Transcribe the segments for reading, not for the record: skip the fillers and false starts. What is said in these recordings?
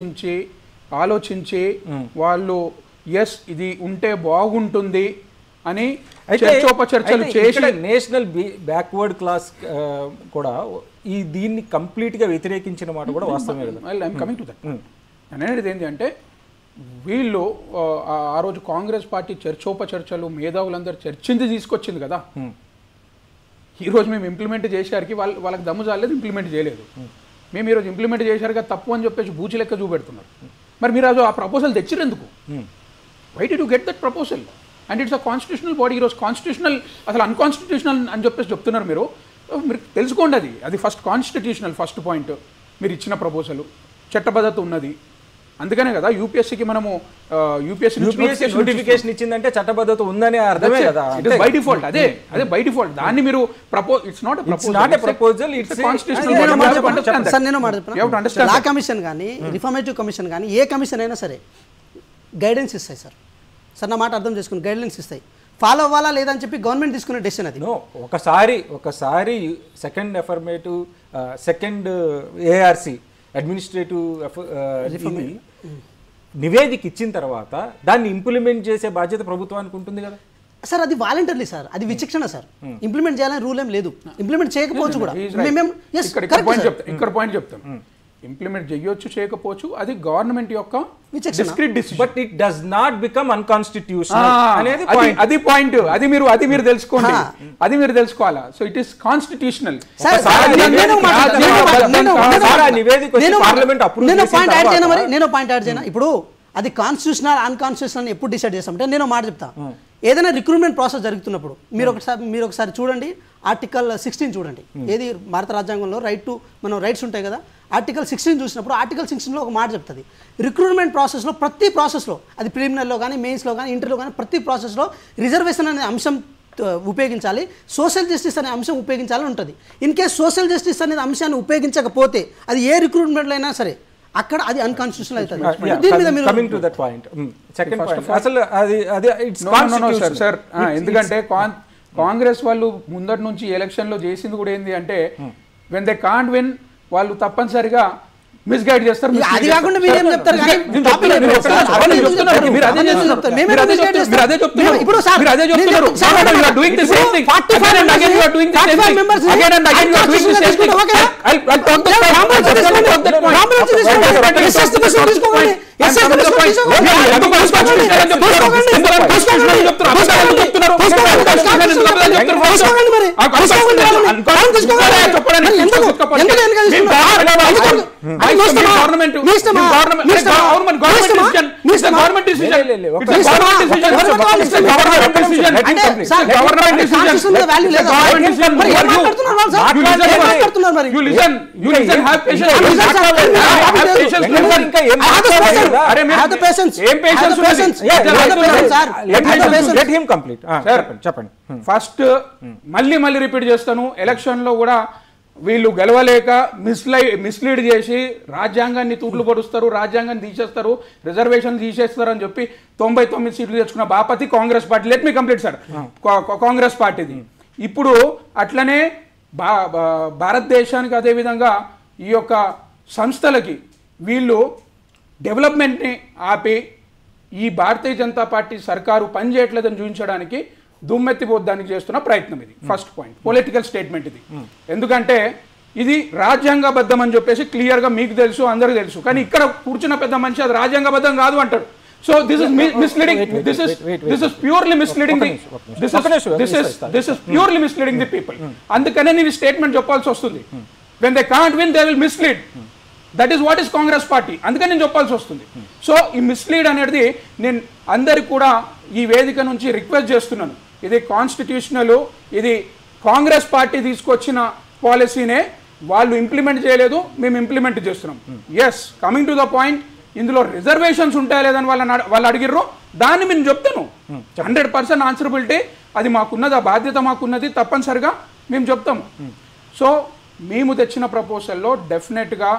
ఆలోచించి వాళ్ళు ఎస్ ఇది ఉంటే బాగుంటుంది అని చర్చోపచర్చలు చేసి నేషనల్ బ్యాక్వర్డ్ క్లాస్ కూడా ఈ దీన్ని కంప్లీట్ గా వ్యతిరేకించిన మాట కూడా వాస్తవమే కదా. I am coming to that. అనేది ఏంటి అంటే వీళ్ళు ఆ రోజు కాంగ్రెస్ పార్టీ చర్చోపచర్చలు మేధావులందరూ చర్చించి తీసుకొచ్చింది కదా. ఈరోజు మేము ఇంప్లిమెంట్ చేసేసరికి వాళ్ళకి దమ్ము చాలేదు, ఇంప్లిమెంట్ చేయలేదు. మేము ఈరోజు ఇంప్లిమెంట్ చేశారుగా తప్పు అని చెప్పేసి బూచి లెక్క చూపెడుతున్నారు. మరి మీరు ఆ ప్రపోజల్ తెచ్చినందుకు why did you get that proposal? And it's a constitutional body. ఈరోజు కాన్స్టిట్యూషనల్ అసలు అన్కాన్స్టిట్యూషనల్ అని చెప్పేసి చెప్తున్నారు. మీరు తెలుసుకోండి, అది ఫస్ట్ కాన్స్టిట్యూషనల్ ఫస్ట్ పాయింట్. మీరు ఇచ్చిన ప్రపోజల్ చట్టబద్ధత ఉన్నది, అందుకనే కదా యూపీఎస్సీకి మనము యూపీఎస్సీ నోటిఫికేషన్ ఇచ్చిందంటే చట్టబద్ధత ఉందనే అర్థమే కదా. బై డిఫాల్ట్ అదే బై డిఫాల్ట్. దాన్ని మీరు it's not a proposal, it's constitutional. Law commission కానీ రిఫార్మేటివ్ కమిషన్ కానీ ఏ కమిషన్ అయినా సరే గైడెన్స్ ఇస్తాయి సార్. నా మాట అర్థం చేసుకుని గైడ్లైన్స్ ఇస్తాయి. ఫాలో అవ్వాలా లేదని చెప్పి గవర్నమెంట్ తీసుకునే డెసిషన్ అది. ఒకసారి second affirmative second ARC administrative నివేదిక ఇచ్చిన తర్వాత దాన్ని ఇంప్లిమెంట్ చేసే బాధ్యత ప్రభుత్వానికి ఉంటుంది కదా సార్. అది వాలంటరీ సార్, అది విచక్షణ సార్. ఇంప్లిమెంట్ చేయాలని రూల్ ఏం లేదు, ఇంప్లిమెంట్ చేయకపోవచ్చు కూడా. ఇక్కడ పాయింట్ చెప్తాను, ఇంప్లిమెంట్ చేయొచ్చు చేయకపోవచ్చు, అది గవర్నమెంట్ యొక్క but it does not become unconstitutional అనేది అది పాయింట్. అది మీరు తెలుసుకోండి, అది మీరు తెలుసుకోవాలా. So it is constitutional. నేను పాయింట్ యాడ్ చేయనా? ఇప్పుడు అది కాన్స్టిట్యూషనల్ అన్కాన్స్టిట్యూషనల్ ఎప్పుడు డిసైడ్ చేస్తామంటే నేను మాట చెప్తా. ఏదైనా రిక్రూట్మెంట్ ప్రాసెస్ జరుగుతున్నప్పుడు మీరు ఒకసారి చూడండి, ఆర్టికల్ 16 చూడండి. ఏది భారత రాజ్యాంగంలో రైట్స్ ఉంటాయి కదా. ఆర్టికల్ 16 చూసినప్పుడు ఆర్టికల్ 16లో ఒక మాట చెప్తుంది, రిక్రూట్మెంట్ ప్రాసెస్లో ప్రతి ప్రాసెస్లో అది ప్రిలిమినరీలో కానీ మెయిన్స్లో కానీ ఇంటర్లో కానీ ప్రతి ప్రాసెస్లో రిజర్వేషన్ అనే అంశం ఉపయోగించాలి, సోషల్ జస్టిస్ అనే అంశం ఉపయోగించాలని ఉంటుంది. ఇన్ కేస్ సోషల్ జస్టిస్ అనే అంశాన్ని ఉపయోగించకపోతే అది ఏ రిక్రూట్మెంట్లో అయినా సరే అక్కడ అది అన్కాన్స్టిట్యూషనల్ అవుతుంది. ఎందుకంటే కాంగ్రెస్ వాళ్ళు ముందటి నుంచి ఎలక్షన్ లో చేసింది కూడా ఏంది అంటే వెన్ దే కాంట్ విన్ వాళ్ళు తప్పనిసరిగా మిస్గైడ్ చేస్తారు. అది కాకుండా మీరేం చెప్తారు? ఫస్ట్ మళ్ళీ రిపీట్ చేస్తాను, ఎలక్షన్ లో కూడా వీళ్ళు గెలవలేక మిస్లీడ్ చేసి రాజ్యాంగాన్ని తూట్లు పడుస్తారు, రాజ్యాంగాన్ని తీసేస్తారు, రిజర్వేషన్ తీసేస్తారు అని చెప్పి 99 సీట్లు తెచ్చుకున్న బాపతి Congress party. Let me complete sir. Congress పార్టీది ఇప్పుడు అట్లనే భారతదేశానికి అదేవిధంగా ఈ యొక్క సంస్థలకి వీళ్ళు డెవలప్మెంట్ని ఆపి ఈ భారతీయ జనతా పార్టీ సర్కారు పనిచేయట్లేదని చూపించడానికి దుమ్మెత్తిపోద్దానికి చేస్తున్న ప్రయత్నం. ఇది ఫస్ట్ పాయింట్, పొలిటికల్ స్టేట్మెంట్ ఇది. ఎందుకంటే ఇది రాజ్యాంగబద్ధం అని చెప్పేసి క్లియర్గా మీకు తెలుసు, అందరికీ తెలుసు. కానీ ఇక్కడ కూర్చున్న పెద్ద మనిషి అది రాజ్యాంగబద్ధం కాదు అంటాడు. So this is misleading, this is purely misleading purely misleading the people. అందుకనే నేను స్టేట్మెంట్ చెప్పాల్సి వస్తుంది. When they can't win they will mislead. That is what is Congress party. అందుకని నేను చెప్పాల్సి వస్తుంది. సో ఈ మిస్లీడ్ అనేది నేను అందరికి కూడా ఈ వేదిక నుంచి రిక్వెస్ట్ చేస్తున్నాను. ఇది కాన్స్టిట్యూషనల్, ఇది కాంగ్రెస్ పార్టీ తీసుకొచ్చిన పాలసీనే వాళ్ళు ఇంప్లిమెంట్ చేయలేదు, మేము ఇంప్లిమెంట్ చేస్తున్నాం. Yes, coming to the point, ఇందులో రిజర్వేషన్స్ ఉంటాయా లేదని వాళ్ళు అడిగిర్రు. దాన్ని మేము చెప్తాను 100% ఆన్సరబిలిటీ అది మాకున్నది, ఆ బాధ్యత మాకున్నది, తప్పనిసరిగా మేము చెప్తాము. సో మేము తెచ్చిన ప్రపోజల్లో డెఫినెట్గా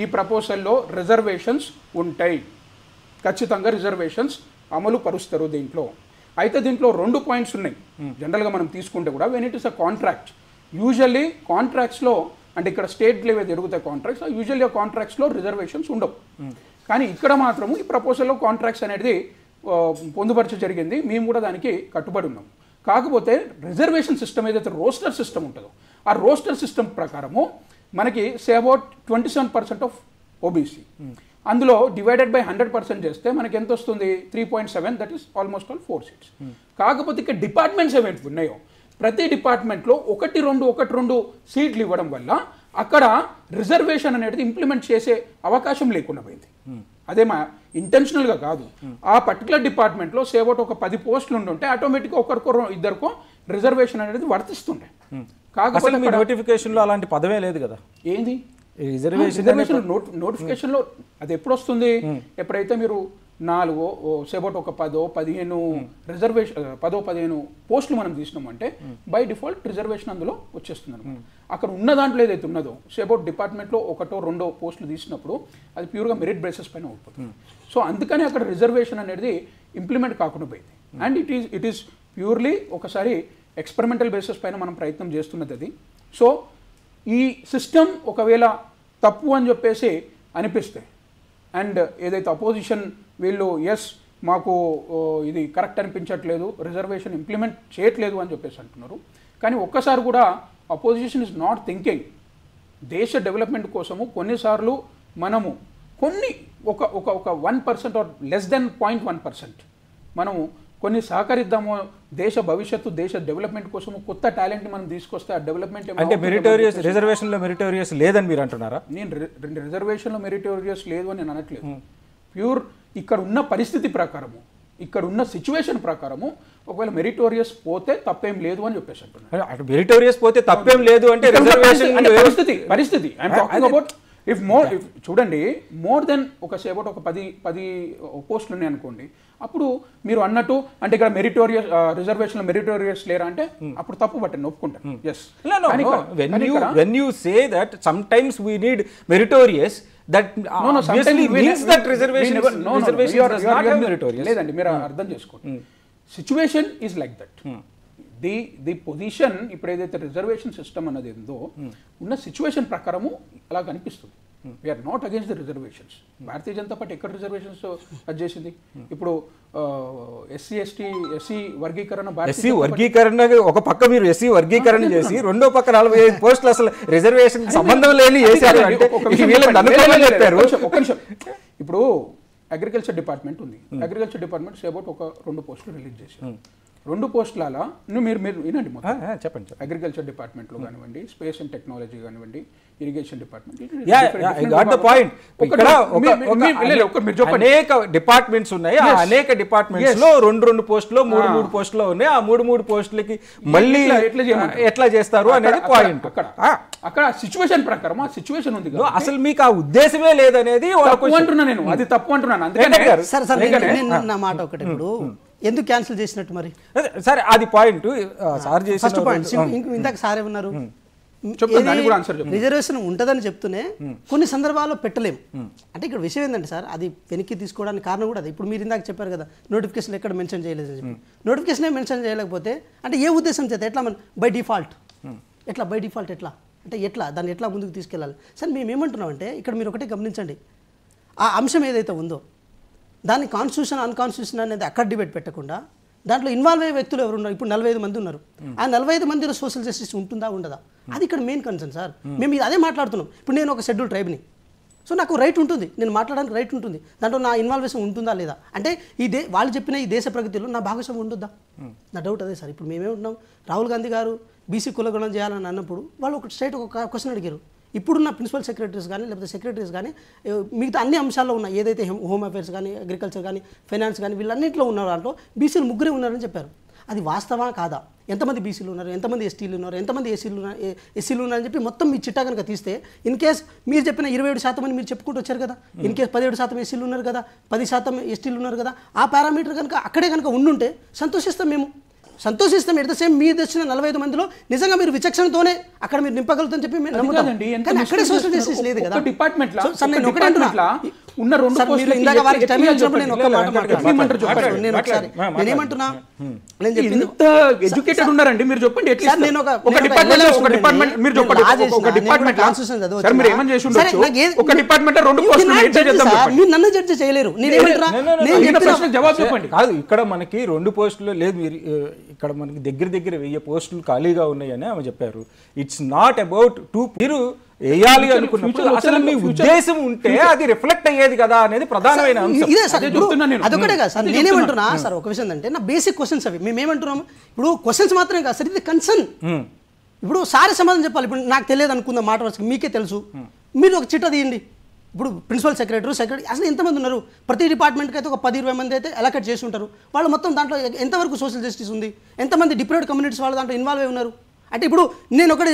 ఈ ప్రపోజల్లో రిజర్వేషన్స్ ఉంటాయి, ఖచ్చితంగా రిజర్వేషన్స్ అమలు పరుస్తారు దీంట్లో. అయితే దీంట్లో 2 పాయింట్స్ ఉన్నాయి జనరల్గా మనం తీసుకుంటే కూడా. When it is a contract, usually కాంట్రాక్ట్స్లో అంటే ఇక్కడ స్టేట్ లెవెల్ జరుగుతాయి కాంట్రాక్ట్స్, యూజువల్లీ కాంట్రాక్ట్స్లో రిజర్వేషన్స్ ఉండవు. కానీ ఇక్కడ మాత్రము ఈ ప్రపోజల్లో కాంట్రాక్ట్స్ అనేది పొందుపరచ జరిగింది. మేము కూడా దానికి కట్టుబడి ఉన్నాము. కాకపోతే రిజర్వేషన్ సిస్టమ్ ఏదైతే రోస్టర్ సిస్టమ్ ఉంటుందో ఆ రోస్టర్ సిస్టమ్ ప్రకారము మనకి సే అబౌట్ 27% ఆఫ్ ఓబీసీ, అందులో డివైడెడ్ బై 100% చేస్తే మనకి ఎంత వస్తుంది? 3.7, that is almost all 4 seats. కాకపోతే ఇక్కడ డిపార్ట్మెంట్స్ ఏవైతే ఉన్నాయో ప్రతి డిపార్ట్మెంట్లో 1-2 సీట్లు ఇవ్వడం వల్ల అక్కడ రిజర్వేషన్ అనేది ఇంప్లిమెంట్ చేసే అవకాశం లేకుండా పోయింది. అదే మా ఇంటెన్షనల్గా కాదు. ఆ పర్టికులర్ డిపార్ట్మెంట్లో సేవట్ ఒక 10 పోస్టులు ఉండుంటే ఆటోమేటిక్గా ఒకరికో ఇద్దరికో రిజర్వేషన్ అనేది వర్తిస్తుండే. కాకపోతే మీ నోటిఫికేషన్లో అలాంటి పదమే లేదు కదా. ఏంది రిజర్వేషన్ నోటిఫికేషన్లో అది ఎప్పుడు వస్తుంది? ఎప్పుడైతే మీరు 4 సేవట్ ఒక 10-15 రిజర్వేషన్ 10-15 పోస్టులు మనం తీసినామంటే బై డిఫాల్ట్ రిజర్వేషన్ అందులో వచ్చేస్తుంది అనమాట. అక్కడ ఉన్న దాంట్లో ఏదైతే ఉన్నదో సేబౌట్ డిపార్ట్మెంట్లో 1-2 పోస్టులు తీసినప్పుడు అది ప్యూర్గా మెరిట్ బేసిస్ పైన అవుతుంది. సో అందుకని అక్కడ రిజర్వేషన్ అనేది ఇంప్లిమెంట్ కాకుండా పోయింది. అండ్ ఇట్ ఈస్ ప్యూర్లీ ఒకసారి ఎక్స్పెరిమెంటల్ బేసిస్ పైన మనం ప్రయత్నం చేస్తున్నది అది. సో ఈ సిస్టమ్ ఒకవేళ తప్పు అని చెప్పేసి అనిపిస్తే అండ్ ఏదైతే అపోజిషన్ వీళ్ళు ఎస్ మాకు ఇది కరెక్ట్ అనిపించట్లేదు, రిజర్వేషన్ ఇంప్లిమెంట్ చేయట్లేదు అని చెప్పేసి అంటున్నారు. కానీ ఒక్కసారి కూడా అపోజిషన్ ఇస్ నాట్ థింకింగ్ దేశ డెవలప్మెంట్ కోసము కొన్నిసార్లు మనము ఒక 1% ఆర్ లెస్ దెన్ 0.1% మనము కొన్ని సహకరిద్దాము. దేశ భవిష్యత్తు దేశ డెవలప్మెంట్ కోసము కొత్త టాలెంట్ మనం తీసుకొస్తే ఆ డెవలప్మెంట్ అంటే మెరిటోరియస్ రిజర్వేషన్లో మెరిటోరియస్ లేదని మీరు అంటున్నారా? నేను రిజర్వేషన్లో మెరిటోరియస్ లేదు అని నేను అనట్లేదు. ప్యూర్ ఇక్కడ ఉన్న పరిస్థితి ప్రకారము ఇక్కడ ఉన్న సిచ్యువేషన్ ప్రకారము ఒకవేళ మెరిటోరియస్ పోతే తప్పేం లేదు అని చెప్పేసి అంటున్నాను. మెరిటోరియస్ పోతే తప్పేం లేదు అంటే పరిస్థితి ఐఎమ్ టాకింగ్ అబౌట్ ఇఫ్ చూడండి మోర్ దెన్ ఒక సేబౌట్ ఒక 10 పోస్టులు ఉన్నాయి అనుకోండి, అప్పుడు మీరు అన్నట్టు అంటే ఇక్కడ మెరిటోరియస్ రిజర్వేషన్ మెరిటోరియస్ లేరా అంటే అప్పుడు తప్పు పట్టండి ఒప్పుకుంటాను. Yes when you say that sometimes we need meritorious that obviously means that reservation does not have meritorious. లేదండి మీరు అర్థం చేసుకోండి. Situation is like that. The position ఇప్పుడు ఏదైతే రిజర్వేషన్ సిస్టమ్ అన్నది ఏందో ఉన్న సిచ్యువేషన్ ప్రకారము అలా కనిపిస్తుంది. We are not against the reservations. Bharatiya Janata Party ఎక్కడ రిజర్వేషన్స్ అది చేసింది? ఇప్పుడు ఎస్సీ వర్గీకరణ ఒక పక్క మీరు ఎస్సీ వర్గీకరణ చేసి రెండో పక్క 45 పోస్టులు అసలు రిజర్వేషన్ సంబంధం లేని వేశారు అంటే ఒక నిమిషం. ఇప్పుడు అగ్రికల్చర్ డిపార్ట్మెంట్ ఉంది. అగ్రికల్చర్ డిపార్ట్మెంట్ సేబౌట్ ఒక 2 పోస్టులు రిలీజ్ చేశారు. 2 పోస్టుల మీరు వినండి చెప్పండి. అగ్రికల్చర్ డిపార్ట్మెంట్లో కానివ్వండి, స్పేస్ అండ్ టెక్నాలజీ కానివ్వండి, ఇరిగేషన్ డిపార్ట్మెంట్, అనేక డిపార్ట్మెంట్స్ ఉన్నాయి. అనేక డిపార్ట్మెంట్స్ లో 2 పోస్టులు 3 పోస్టులు ఉన్నాయి. ఆ 3 పోస్టులకి మళ్ళీ ఎట్లా చేస్తారు అనేది పాయింట్. అక్కడ సిచ్యువేషన్ ప్రకారం ఆ సిచ్యువేషన్ ఉంది. అసలు మీకు ఆ ఉద్దేశమే లేదనేది అంటున్నా నేను, అది తప్పు అంటున్నాను. అందుకనే నా మాట ఒకటి, ఇప్పుడు ఎందుకు క్యాన్సిల్ చేసినట్టు మరి? సరే అది పాయింట్. సార్ ఫస్ట్ పాయింట్ ఇందాక సార్ ఏమన్నారు, రిజర్వేషన్ ఉంటుందని చెప్తూనే కొన్ని సందర్భాల్లో పెట్టలేము. అంటే ఇక్కడ విషయం ఏంటంటే సార్, అది వెనక్కి తీసుకోవడానికి కారణం కూడా అది. ఇప్పుడు మీరు ఇందాక చెప్పారు కదా నోటిఫికేషన్ ఎక్కడ మెన్షన్ చేయలేదని చెప్పి. నోటిఫికేషన్ మెన్షన్ చేయలేకపోతే అంటే ఏ ఉద్దేశం చేత ఎట్లా బై డిఫాల్ట్ ఎట్లా అంటే ఎట్లా దాన్ని ఎట్లా ముందుకు తీసుకెళ్ళాలి? సార్ మేము ఏమంటున్నామంటే ఇక్కడ మీరు ఒకటే గమనించండి, ఆ అంశం ఏదైతే ఉందో దాన్ని కాన్స్టిట్యూషన్ అన్కాన్స్టిట్యూషన్ అనేది అక్కడ డిబేట్ పెట్టకుండా దాంట్లో ఇన్వాల్వ్ అయ్యే వ్యక్తులు ఎవరు ఉన్నారు? ఇప్పుడు 45 మంది ఉన్నారు. ఆ 45 మందిలో సోషల్ జస్టిస్ ఉంటుందా ఉండదా? అది ఇక్కడ మెయిన్ కన్సర్న్ సార్. మేము అదే మాట్లాడుతున్నాం. ఇప్పుడు నేను ఒక షెడ్యూల్ ట్రైబ్ని, సో నాకు రైట్ ఉంటుంది, నేను మాట్లాడడానికి రైట్ ఉంటుంది. దాంట్లో నా ఇన్వాల్వేషన్ ఉంటుందా లేదా అంటే వాళ్ళు చెప్పిన ఈ దేశ ప్రగతిలో నా భాగస్వామ్యం ఉంటుందా? నా డౌట్ అదే సార్. ఇప్పుడు మేమేమంటున్నాం, రాహుల్ గాంధీ గారు బీసీ కులగణన చేయాలని అన్నప్పుడు వాళ్ళు ఒక స్ట్రైట్ ఒక క్వశ్చన్ అడిగారు. ఇప్పుడున్న ప్రిన్సిపల్ సెక్రటరీస్ కానీ లేకపోతే సెక్రటరీస్ కానీ మిగతా అన్ని అంశాల్లో ఉన్న ఏదైతే హోమ్ అఫైర్స్ కానీ అగ్రికల్చర్ కానీ ఫైనాన్స్ కానీ వీళ్ళన్నింటిలో ఉన్న దాంట్లో బీసీలు 3 ఉన్నారని చెప్పారు. అది వాస్తవా కాదా? ఎంతమంది బీసీలు ఉన్నారు, ఎంతమంది ఎస్టీలు ఉన్నారు, ఎంతమంది ఎస్సీలు ఉన్నారని చెప్పి మొత్తం మీ చిట్టా కనుక తీస్తే ఇన్ కేస్ మీరు చెప్పిన 27% అని మీరు చెప్పుకుంటూ వచ్చారు కదా, ఇన్ కేస్ 17% ఎస్సీలు ఉన్నారు కదా, 10% ఎస్టీలు ఉన్నారు కదా, ఆ పారామీటర్ కనుక అక్కడే కనుక ఉండుంటే సంతోషిస్తాం. సంతోషిస్తాం. ఎట్ ద సేమ్ మీరు తెచ్చిన 45 మందిలో నిజంగా మీరు విచక్షణతోనే అక్కడ మీరు నింపగలుగుతారని చెప్పి మేము నమ్ముతాం. కానీ అక్కడే సోషల్ జస్టిస్ లేదు కదా. ఉన్న రెండు సార్, మీరు పోస్టులకి ఇందాక వారికి టైం ఎట్లా ఇచ్చినప్పుడు నేను ఒక్క మాట మాట్లాడతాను. మాట్లాడతాను. నేను ఒకసారి నేనేమంటున్నా, నేను చెప్పింది ఎంత ఎడ్యుకేటెడ్ ఉన్నారండి మీరు చెప్పండి ఎట్లా సార్, నేను ఒక డిపార్ట్మెంట్ మీరు చెప్పండి ఒక డిపార్ట్మెంట్ సార్ మీరు ఏమని చేసి ఉండొచ్చు ఒక డిపార్ట్మెంట్ రెండు పోస్టులు ఎట్లా చేద్దాం చెప్పండి. మీరు నన్ను జడ్జి చేయలేరు. నేనేమంటున్నా, నేను అడిగిన చెప్పిన ప్రశ్నకు జవాబు చెప్పండి. కాదు, ఇక్కడ మనకి 2 పోస్టులు లేదు, మీరు ఇక్కడ మనకి దగ్గర 1000 పోస్టులు ఖాళీగా ఉన్నాయని ఆమె చెప్పారు. ఇట్స్ నాట్ అబౌట్ మీరు వేయాలి అనుకున్నప్పుడు అసలు మీ ఉద్దేశం ఉంటే అది రిఫ్లెక్ట్ అయ్యేది కదా అనేది ప్రధానమైన అంశం. ఇదే సార్, అదే చెప్తున్నా నేను. అదొకటే కాదు సార్, నేనేమంటున్నా సార్, ఒక విషయం అంటే నా బేసిక్ క్వశ్చన్స్ అవి మేమేమంటున్నాము, ఇప్పుడు క్వశ్చన్స్ మాత్రమే కాదు సార్, ఇది కన్సర్న్. ఇప్పుడు సారీ సమాధానం చెప్పాలి. ఇప్పుడు నాకు తెలియదు అనుకున్న మాట వరుసకి మీకే తెలుసు, మీరు ఒక చిట్ట తీయండి. ఇప్పుడు ప్రిన్సిపల్ సెక్రటరీ అసలు ఎంతమంది ఉన్నారు? ప్రతి డిపార్ట్మెంట్కి అయితే ఒక 10-20 మంది అయితే అలొకేట్ చేసి ఉంటారు. వాళ్ళు మొత్తం దాంట్లో ఎంతవరకు సోషల్ జస్టిస్ ఉంది, ఎంతమంది డిప్యూటెడ్ కమ్యూనిటీస్ వాళ్ళు దాంట్లో ఇన్వాల్వ్ అయి ఉన్నారు? అంటే ఇప్పుడు నేను ఒకటి